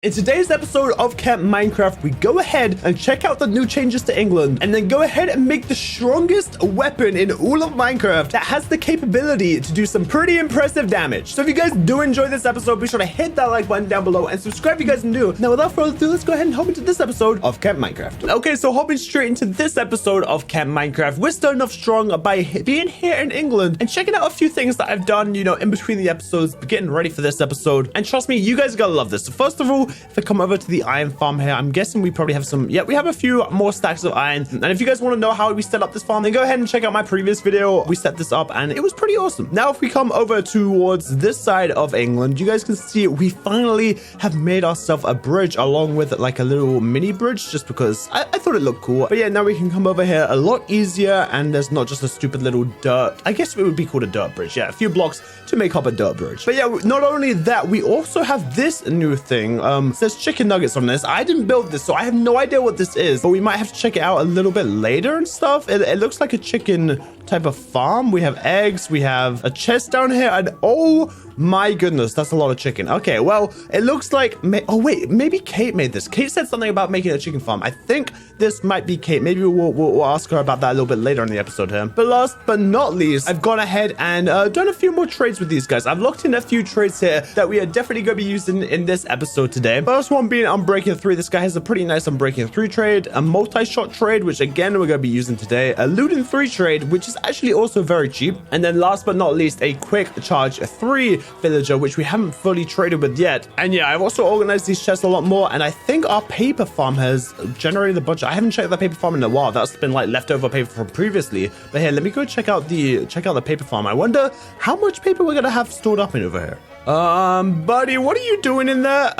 In today's episode of Camp Minecraft, we go ahead and check out the new changes to England, and then go ahead and make the strongest weapon in all of Minecraft that has the capability to do some pretty impressive damage. So if you guys do enjoy this episode, be sure to hit that like button down below and subscribe if you guys are new. Now, without further ado, let's go ahead and hop into this episode of Camp Minecraft. Okay, so hopping straight into this episode of Camp Minecraft, we're starting off strong by being here in England and checking out a few things that I've done, you know, in between the episodes, getting ready for this episode. And trust me, you guys are gonna love this. So first of all, if I come over to the iron farm here, I'm guessing we probably have some, yeah, we have a few more stacks of iron. And if you guys want to know how we set up this farm, then go ahead and check out my previous video. We set this up and it was pretty awesome. Now, if we come over towards this side of England, you guys can see we finally have made ourselves a bridge along with like a little mini bridge, just because I thought it looked cool. But yeah, now we can come over here a lot easier, and there's not just a stupid little dirt, I guess it would be called a dirt bridge. Yeah, a few blocks to make up a dirt bridge. But yeah, not only that, we also have this new thing. It says chicken nuggets on this. I didn't build this, so I have no idea what this is, but we might have to check it out a little bit later and stuff. It looks like a chicken type of farm. We have eggs, we have a chest down here, and oh my goodness, that's a lot of chicken. Okay, well, it looks like, oh wait, maybe Kate made this. Kate said something about making a chicken farm. I think this might be Kate. Maybe we'll ask her about that a little bit later in the episode here. But last but not least, I've gone ahead and done a few more trades with these guys. I've looked in a few trades here that we are definitely going to be using in this episode today. First one being Unbreaking 3. This guy has a pretty nice Unbreaking 3 trade, a multi-shot trade, which again, we're going to be using today, a Looting 3 trade, which is actually also very cheap. And then last but not least, a Quick Charge 3 villager, which we haven't fully traded with yet. And yeah, I've also organized these chests a lot more, and I think our paper farm has generated a bunch. I haven't checked the paper farm in a while. That's been like leftover paper from previously. But here, let me go check out the paper farm. I wonder how much paper we're gonna have stored up in over here. Buddy, what are you doing in there?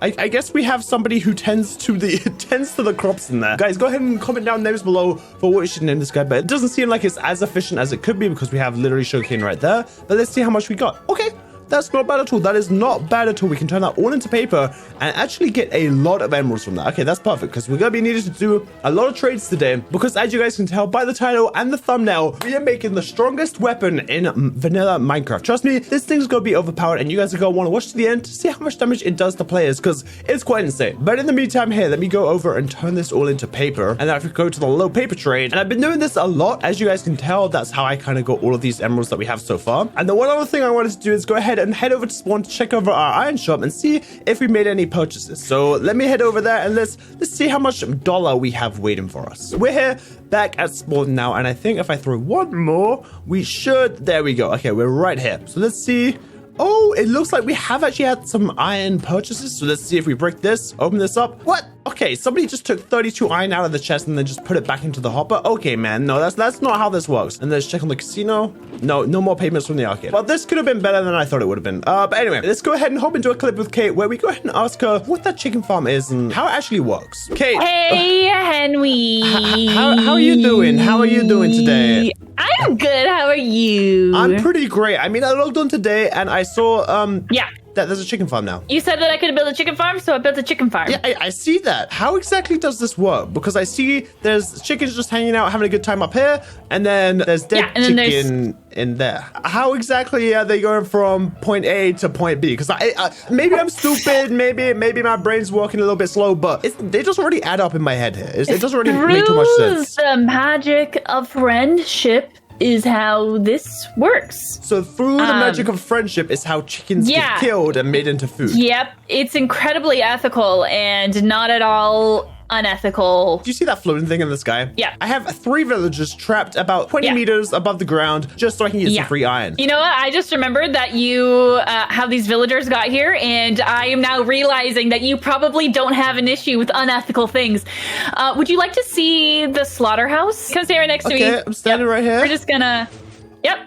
I guess we have somebody who tends to the crops in there. Guys, go ahead and comment down names below for what we should name this guy, but it doesn't seem like it's as efficient as it could be because we have literally sugarcane right there. But let's see how much we got. Okay. That's not bad at all. That is not bad at all. We can turn that all into paper and actually get a lot of emeralds from that. Okay, that's perfect because we're going to be needed to do a lot of trades today because, as you guys can tell by the title and the thumbnail, we are making the strongest weapon in vanilla Minecraft. Trust me, this thing's going to be overpowered, and you guys are going to want to watch to the end to see how much damage it does to players because it's quite insane. But in the meantime here, let me go over and turn this all into paper, and then I can go to the low paper trade. And I've been doing this a lot. As you guys can tell, that's how I kind of got all of these emeralds that we have so far. And the one other thing I wanted to do is go ahead and head over to spawn to check over our iron shop and see if we made any purchases. So let me head over there and let's see how much dollar we have waiting for us. We're here back at spawn now, and I think if I throw one more, we should. There we go. Okay, we're right here. So let's see. Oh, it looks like we have actually had some iron purchases. So let's see if we break this, open this up. What? Okay, somebody just took 32 iron out of the chest and then just put it back into the hopper. Okay, man, no, that's not how this works. And let's check on the casino. No more payments from the arcade. Well, this could have been better than I thought it would have been. But anyway, let's go ahead and hop into a clip with Kate where we go ahead and ask her what that chicken farm is and how it actually works. Kate. Hey, Henwy. How are you doing? How are you doing today? I'm good. How are you? I'm pretty great. I mean, I logged on today and I saw, that there's a chicken farm now. You said that I could build a chicken farm, so I built a chicken farm. Yeah, I see that. How exactly does this work? Because I see there's chickens just hanging out, having a good time up here, and then there's dead chicken in there. How exactly are they going from point A to point B? Because I maybe I'm stupid, maybe my brain's working a little bit slow, but they just already add up in my head here. It doesn't really make too much sense. The magic of friendship is how this works. So through the magic of friendship is how chickens get killed and made into food. Yep, it's incredibly ethical and not at all unethical. Do you see that floating thing in the sky? Yeah. I have 3 villagers trapped about 20 meters above the ground just so I can get some free iron. You know what? I just remembered that you how these villagers got here, and I am now realizing that you probably don't have an issue with unethical things. Would you like to see the slaughterhouse? Come stand right next to me. Okay, I'm standing right here. We're just gonna... Yep.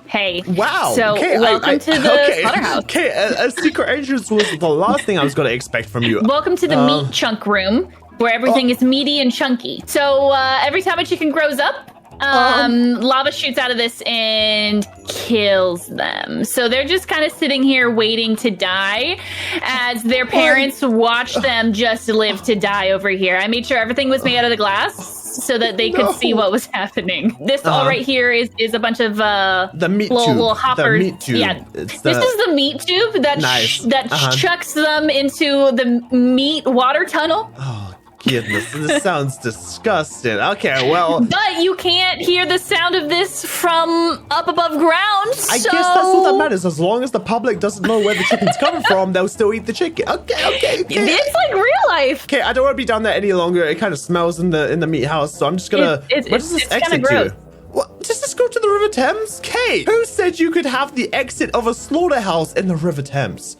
Hey. Wow. So welcome to the slaughterhouse. Okay, a secret entrance was the last thing I was going to expect from you. Welcome to the meat chunk room, where everything is meaty and chunky. So every time a chicken grows up, lava shoots out of this and kills them. So they're just kind of sitting here waiting to die as their parents watch them just live to die over here. I made sure everything was made out of the glass. so that they could see what was happening. This all right here is a bunch of the meat little tube. hoppers. The meat tube. Yeah, this is the meat tube that chucks them into the meat water tunnel. Oh. Goodness, this sounds disgusting. Okay, well... But you can't hear the sound of this from up above ground, I guess that's all that matters. As long as the public doesn't know where the chicken's coming from, they'll still eat the chicken. Okay. It's like real life. Okay, I don't want to be down there any longer. It kind of smells in the meat house, so I'm just gonna... Where does this exit to? What? Does this go to the River Thames? Kate, who said you could have the exit of a slaughterhouse in the River Thames?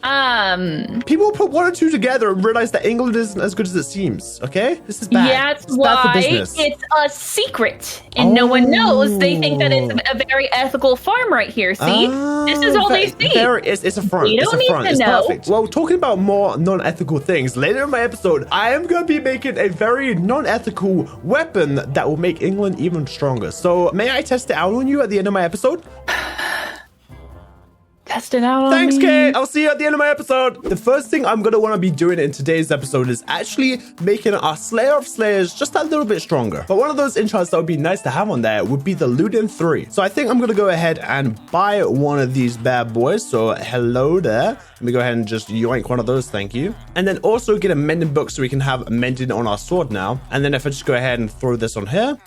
People put one or two together and realize that England isn't as good as it seems, okay? This is bad. Yeah, that's why it's a secret and no one knows. They think that it's a very ethical farm right here, see? This is all they see. It's a front. You don't need to know. It's perfect. Well, talking about more non-ethical things, later in my episode, I am going to be making a very non-ethical weapon that will make England even stronger. So, may I test it out on you at the end of my episode? Test it out on me. Thanks, Kate. I'll see you at the end of my episode. The first thing I'm going to want to be doing in today's episode is actually making our Slayer of Slayers just a little bit stronger. But one of those enchants that would be nice to have on there would be the Ludin 3. So I think I'm going to go ahead and buy one of these bad boys. So hello there. Let me go ahead and just yoink one of those. Thank you. And then also get a mending book so we can have mending on our sword now. And then if I just go ahead and throw this on here.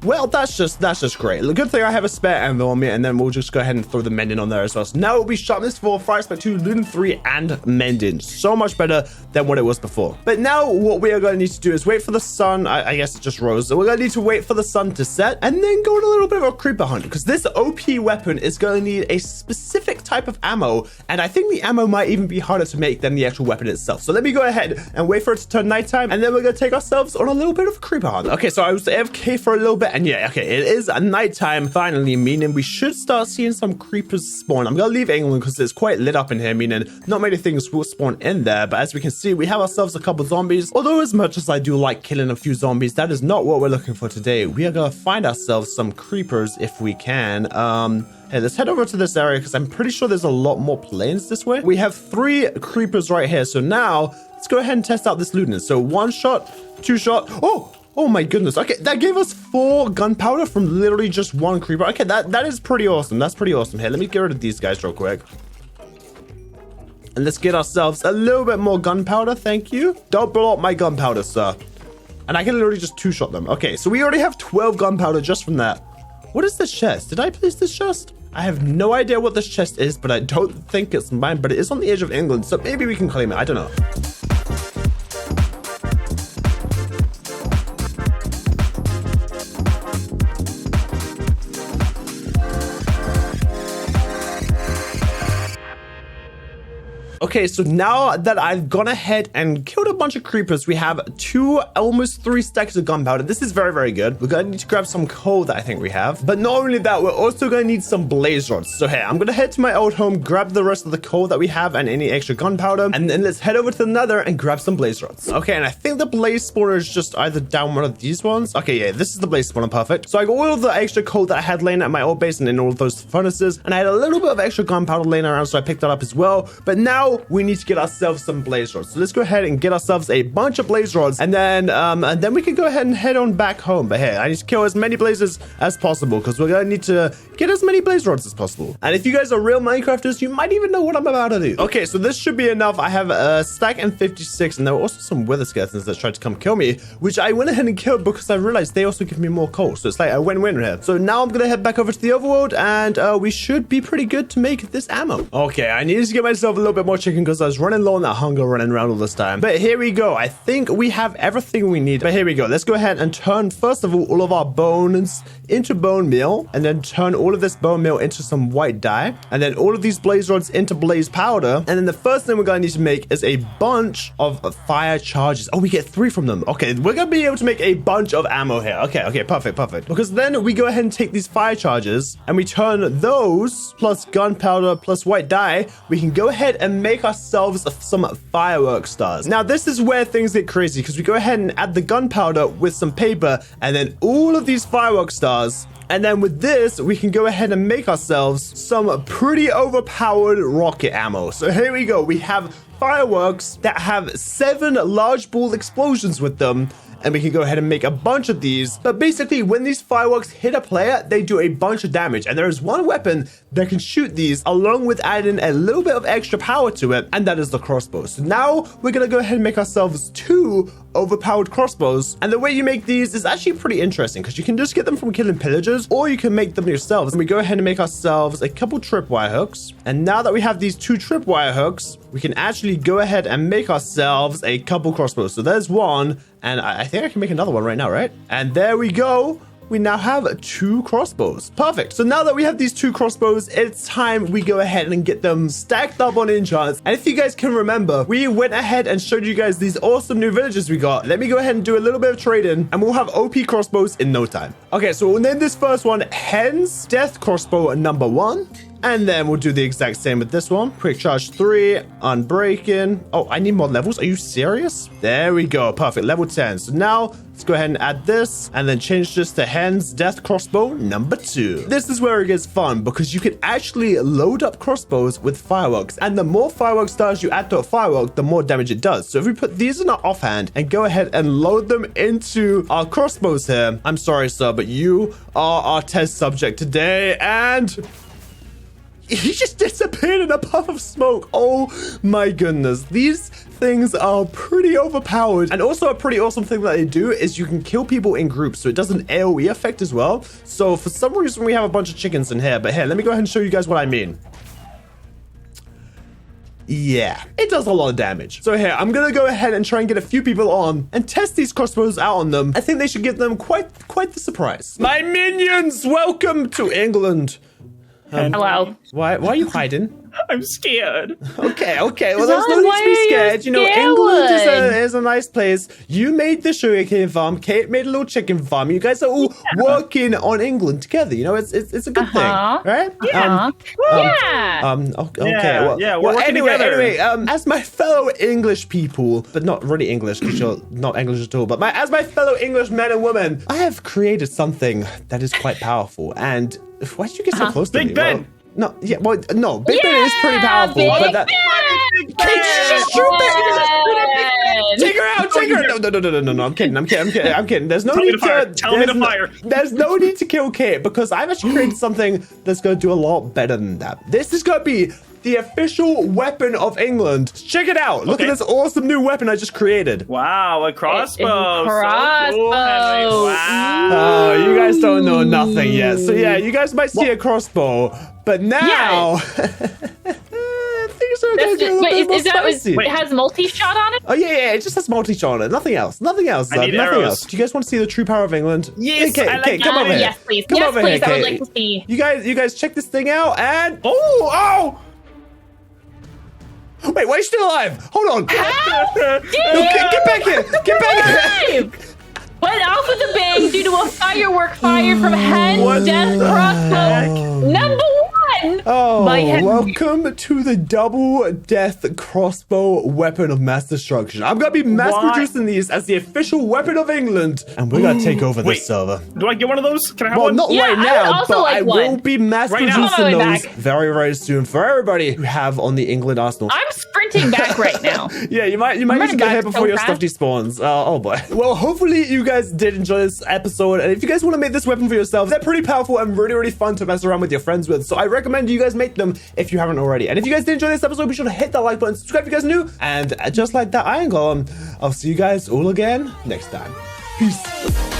Well, that's just great. The good thing I have a spare anvil on me, and then we'll just go ahead and throw the mending on there as well. So now we'll be sharpness 4, fire spec 2, Ludin 3, and mending. So much better than what it was before. But now what we are going to need to do is wait for the sun. I guess it just rose. So we're going to need to wait for the sun to set and then go on a little bit of a creeper hunt, because this OP weapon is going to need a specific type of ammo, and I think the ammo might even be harder to make than the actual weapon itself. So let me go ahead and wait for it to turn nighttime, and then we're going to take ourselves on a little bit of a creeper hunt. Okay, so I was AFK for a little bit. And yeah, okay, it is a nighttime finally, meaning we should start seeing some creepers spawn. I'm gonna leave England because it's quite lit up in here, meaning not many things will spawn in there. But as we can see, we have ourselves a couple zombies. Although as much as I do like killing a few zombies, that is not what we're looking for today. We are gonna find ourselves some creepers if we can. Hey, let's head over to this area because I'm pretty sure there's a lot more planes this way. We have 3 creepers right here. So now let's go ahead and test out this looting. So 1 shot, 2 shot. Oh my goodness. Okay, that gave us 4 gunpowder from literally just 1 creeper. Okay, that is pretty awesome. That's pretty awesome. Here, let me get rid of these guys real quick. And let's get ourselves a little bit more gunpowder. Thank you. Don't blow up my gunpowder, sir. And I can literally just 2-shot them. Okay, so we already have 12 gunpowder just from that. What is this chest? Did I place this chest? I have no idea what this chest is, but I don't think it's mine, but it is on the edge of England, so maybe we can claim it. I don't know. Okay, so now that I've gone ahead and killed a bunch of creepers, we have almost 3 stacks of gunpowder. This is very, very good. We're going to need to grab some coal that I think we have. But not only that, we're also going to need some blaze rods. So here, I'm going to head to my old home, grab the rest of the coal that we have and any extra gunpowder. And then let's head over to the nether and grab some blaze rods. Okay, and I think the blaze spawner is just either down one of these ones. Okay, yeah, this is the blaze spawner. Perfect. So I got all of the extra coal that I had laying at my old base and in all of those furnaces. And I had a little bit of extra gunpowder laying around, so I picked that up as well. But now we need to get ourselves some blaze rods. So let's go ahead and get ourselves a bunch of blaze rods, and then we can go ahead and head on back home. But hey, I need to kill as many blazes as possible because we're gonna need to get as many blaze rods as possible. And if you guys are real Minecrafters, you might even know what I'm about to do. Okay, so this should be enough. I have a stack and 56, and there were also some wither skeletons that tried to come kill me, which I went ahead and killed because I realized they also give me more coal. So it's like a win-win here. So now I'm gonna head back over to the overworld, and we should be pretty good to make this ammo. Okay, I needed to get myself a little bit more chicken because I was running low on that hunger running around all this time. But here we go. I think we have everything we need. But here we go. Let's go ahead and turn, first of all of our bones into bone meal, and then turn all of this bone meal into some white dye, and then all of these blaze rods into blaze powder. And then the first thing we're going to need to make is a bunch of fire charges. Oh, we get 3 from them. Okay, we're going to be able to make a bunch of ammo here. Okay, perfect. Because then we go ahead and take these fire charges and we turn those plus gunpowder plus white dye. We can go ahead and make ourselves some firework stars. Now, this is where things get crazy because we go ahead and add the gunpowder with some paper and then all of these firework stars. And then with this, we can go ahead and make ourselves some pretty overpowered rocket ammo. So here we go. We have fireworks that have 7 large ball explosions with them. and we can go ahead and make a bunch of these. But basically, when these fireworks hit a player, they do a bunch of damage. And there is one weapon that can shoot these along with adding a little bit of extra power to it, and that is the crossbow. So now we're gonna go ahead and make ourselves 2 overpowered crossbows. And the way you make these is actually pretty interesting because you can just get them from killing pillagers, or you can make them yourselves. And we go ahead and make ourselves a couple tripwire hooks. And now that we have these 2 tripwire hooks, we can actually go ahead and make ourselves a couple crossbows. So there's one, and I think I can make another one right now, right? And there we go. We now have 2 crossbows. Perfect. So now that we have these 2 crossbows, it's time we go ahead and get them stacked up on enchants. And if you guys can remember, we went ahead and showed you guys these awesome new villages we got. Let me go ahead and do a little bit of trading, and we'll have OP crossbows in no time. Okay, so we'll name this first one Hen's Death Crossbow number 1. And then we'll do the exact same with this one. Quick charge 3, unbreaking. Oh, I need more levels. Are you serious? There we go. Perfect. Level 10. So now let's go ahead and add this and then change this to Hen's Death Crossbow number 2. This is where it gets fun because you can actually load up crossbows with fireworks. And the more firework stars you add to a firework, the more damage it does. So if we put these in our offhand and go ahead and load them into our crossbows here, I'm sorry, sir, but you are our test subject today. And he just disappeared in a puff of smoke. Oh my goodness. These things are pretty overpowered. And also a pretty awesome thing that they do is you can kill people in groups. So it does an AoE effect as well. So for some reason we have a bunch of chickens in here. But here, let me go ahead and show you guys what I mean. Yeah, it does a lot of damage. So here, I'm gonna go ahead and try and get a few people on and test these crossbows out on them. I think they should give them quite the surprise. My minions, welcome to England. Hello. Why are you hiding? I'm scared. Okay. Well, there's no need to be scared. You know, England is a nice place. You made the sugarcane farm. Kate made a little chicken farm. You guys are all working on England together. You know, it's a good thing, right? Yeah. Okay. Well, anyway, as my fellow English people, but not really English because you're not English at all, but as my fellow English men and women, I have created something that is quite powerful. And why did you get so close to me? Big Ben. No, Big Ben is pretty powerful, but that. Take her out! No, I'm kidding. There's no need to tell me to fire. There's no need to kill Kate because I've actually created something that's going to do a lot better than that. This is going to be the official weapon of England. Check it out. Look at this awesome new weapon I just created. Wow, a crossbow. Crossbow. So cool, Henry. Wow. Oh, you guys don't know nothing yet. So yeah, you guys might see a crossbow, but now things are going to get a little bit more spicy. It has multi-shot on it? Oh yeah, it just has multi-shot on it. Nothing else. Nothing else. I need nothing arrows. else. Do you guys want to see the true power of England? Yes, Kate, I like Kate, come over here. Yes, please. Come Yes, over please. here, I would Kate. like to see. You guys check this thing out and oh! Wait, why are you still alive? Hold on. How? Get back here. Get back here. Went off with a bang due to a firework fire from Hen's Death Crossbow number 1. Oh, by Henwy. welcome to the double death crossbow weapon of mass destruction. I'm going to be mass producing these as the official weapon of England, and we're going to take over this server. Do I get one of those? Can I have Well, one? not Yeah, right I would now, also but like I will one. be mass Right now. producing I'm on my way those back. very, very soon for everybody who have on the England Arsenal. I'm sprinting back right now. Yeah, you might need to running get here back before so your fast. stuff despawns. Oh boy. Well, hopefully you guys did enjoy this episode, and if you guys want to make this weapon for yourselves, they're pretty powerful and really, really fun to mess around with your friends with. So I recommend you guys make them if you haven't already. And if you guys did enjoy this episode, be sure to hit that like button, subscribe if you guys are new, and just like that iron golem, I'll see you guys all again next time. Peace.